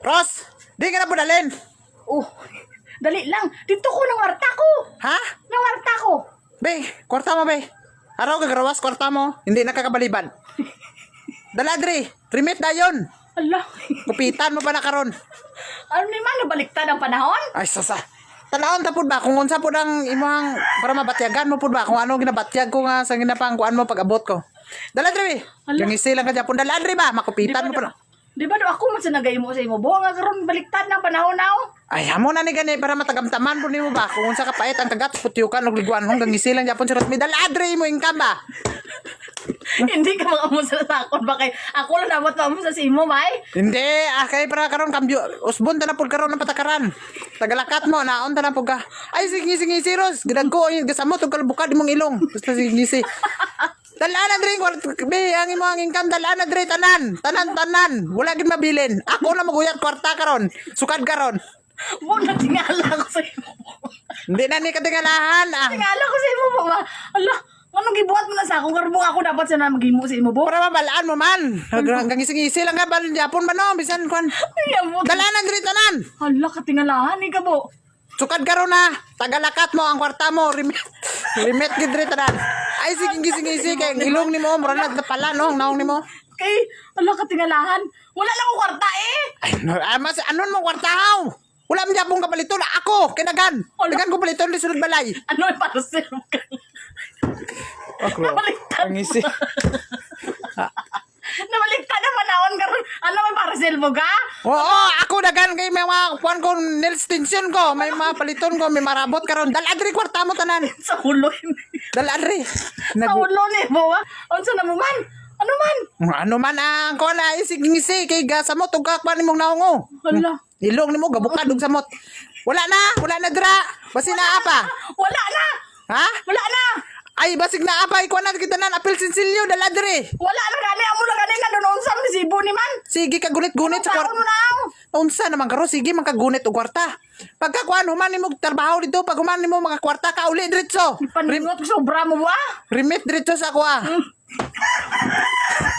Ros, di ka na budalin. Oh, dali lang. Dito ko ng warta ko. Ha? Ng warta ko. Be, kwarta mo, be. Araw gagarawas, kwarta mo. Hindi nakakabaliban. Daladri, remit na yun. Ala. Kupitan mo pa na karon. Ano naman, nabaliktad ang panahon? Ay, sasa. Tanawon ta pud ba kung unsa pud ang imong para mabatyagan mo pud ba kung ano ginabatyag ko nga sa ginapang kuan mo pag abot ko. Daladri, Ala. yung isi lang ka Japon. Daladri ba makupitan mo pa na. Di ba ako man sa nagay mo sa imo? Buha nga karon baliktad ng panahon na oh. Ay, hamo na ni gani para matagamtaman po nimo ba kung unsa ka pait ang kagat putyukan ug liguan hanggang ngisi lang Japon sirot mi daladri mo income ba. Hindi ka makamusa sa akon ba kay ako lang dapat mamusa sa imo, bay? Hindi, kay para karon kambyo usbon ta na pud karon ng patakaran. Tagalakat mo naon ta na pud ka. Ay sige sige siros, gidagko yung gasamot ug kalbukad imong ilong. Basta sige ngisi. Dalaan na drink, be, ang imo ang income dalaan na drink tanan. Wala gid mabilin. Ako na maguyat kwarta karon. Sukad karon. Mo na tingala ko sa imo. Hindi na ni katingalahan. Tingala ko sa imo ba? Ala, anong gibuhat mo na sa akong karbo ako dapat sa na magimo sa imo bo? Para mabalaan mo man. Hanggang ngisi-ngisi lang ka ba ng Japon ba no? Bisan kwan. Ay, amo. Dalaan na drink tanan. Ala, katingalahan ni ka bo. Sukad karon na. Tagalakat mo ang kwarta mo. Remit gid drink tanan. Ay sige ngisi-ngisi kay ang ilong nimo mura na pala no, naong nimo. Kay, ala, katingalahan. Wala lang ko kwarta eh. Ay, mas anon mo kwarta haw? Wala man Japon kapaliton. Ako, kinagan. Dagan ko paliton di sulod balay. Ano ay para sa imo ka? Ako. Nabaliktad Ang isi. Nabaliktad na panahon karon. Ano may para sa imo ka? Oo, ako dagan kay may mga kuan ko nail extension ko, may mga paliton ko, may marabot karon. Daladri kwarta mo tanan. Sa ulo. Daladri. Sa ulo ni mo ah. Unsa na mo man? Ano man? Ano man ang kuan na isig-ngisi kay gasamot ug kakwan nimong naongo. Hala. Ilong nimo gabukad ug samot. Wala na dira. Basi na apa? Wala na. Ha? Wala na. Ay basig na apa ikuan na kita nan apil sinsilyo daladri. Wala na gani amo na gani na doon unsa ni sibo ni man. Sige ka gunit-gunit sa kwarta. Ano na? Unsa naman karo sige man ka gunit og kwarta. Pagka kuan human nimo trabaho dito, pag human nimo mga kwarta ka uli diretso. Paningot ko sobra mo ba? Remit diretso sa ako ah.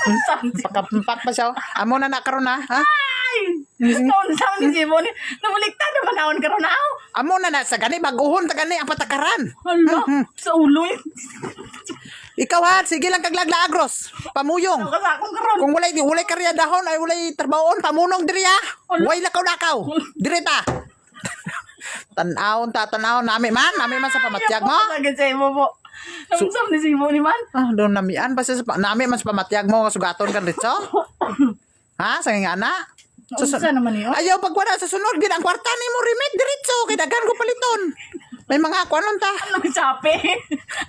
Unsa? Pakapampak pa siya. Amo na karon na, ha? Ay! Unsa ni sibo ni? Nabaliktad na panahon karon na. Amo na sa gani baguhon ta gani ang patakaran. Hala. Sa ulo eh. Ikaw ha, sige lang kaglagla agros. Pamuyong. Ano ka sa akong karon? Kung walay karya dahon ay walay trabahon, pamunong diri ha. Way lakaw-lakaw. Diri ta. Tanaw nami man sa pamatyag mo. Sagad sa imo po. Unsa ni sibo ni man? Ah, doon namian pa sa nami man sa pamatyag mo sugaton kan ritso. Ha, sa nga na. Unsa naman niyo? Ayaw pag wala sa sunod gid ang kwarta nimo remit diretso kay daghan ko paliton. May mga kuanon ta. Ano sapi?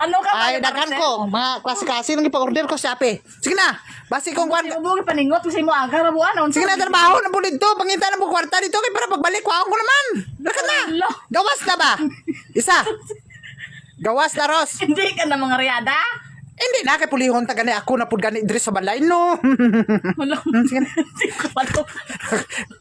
Ano ka? Ay daghan ko, mga klase-klase nang ipa-order ko sa Shopee. Sige na. Basi kong kwarta. Sibo mo paningot sa imo aga rabuan. Sige na trabaho na bulid to. Pangita na mo kwarta dito kay para pagbalik ko ko naman. Lakat na. Ala. Gawas na ba? Isa. Gawas na Ros. Hindi ka na mga riyada? Hindi na kay pulihon ta gani ako na pud gani diri sa balay no. Wala. Sige na. Hindi ko pa to.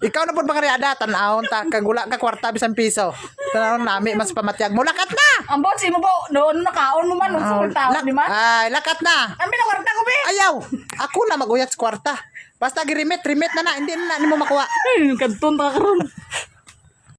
Ikaw na pud pangariada tan-awon ta kagula ka kwarta bisan piso. Tanawon nami mas pamatyag mo lakat na. Ang bot mo po, noon nakaon mo man, unsa tao ni man? Ay, lakat na. Ami na kwarta ko be. Ayaw. Ako na maguyat sa kwarta. Basta girimit na hindi na nimo makuha. Ay, kanton ta karon.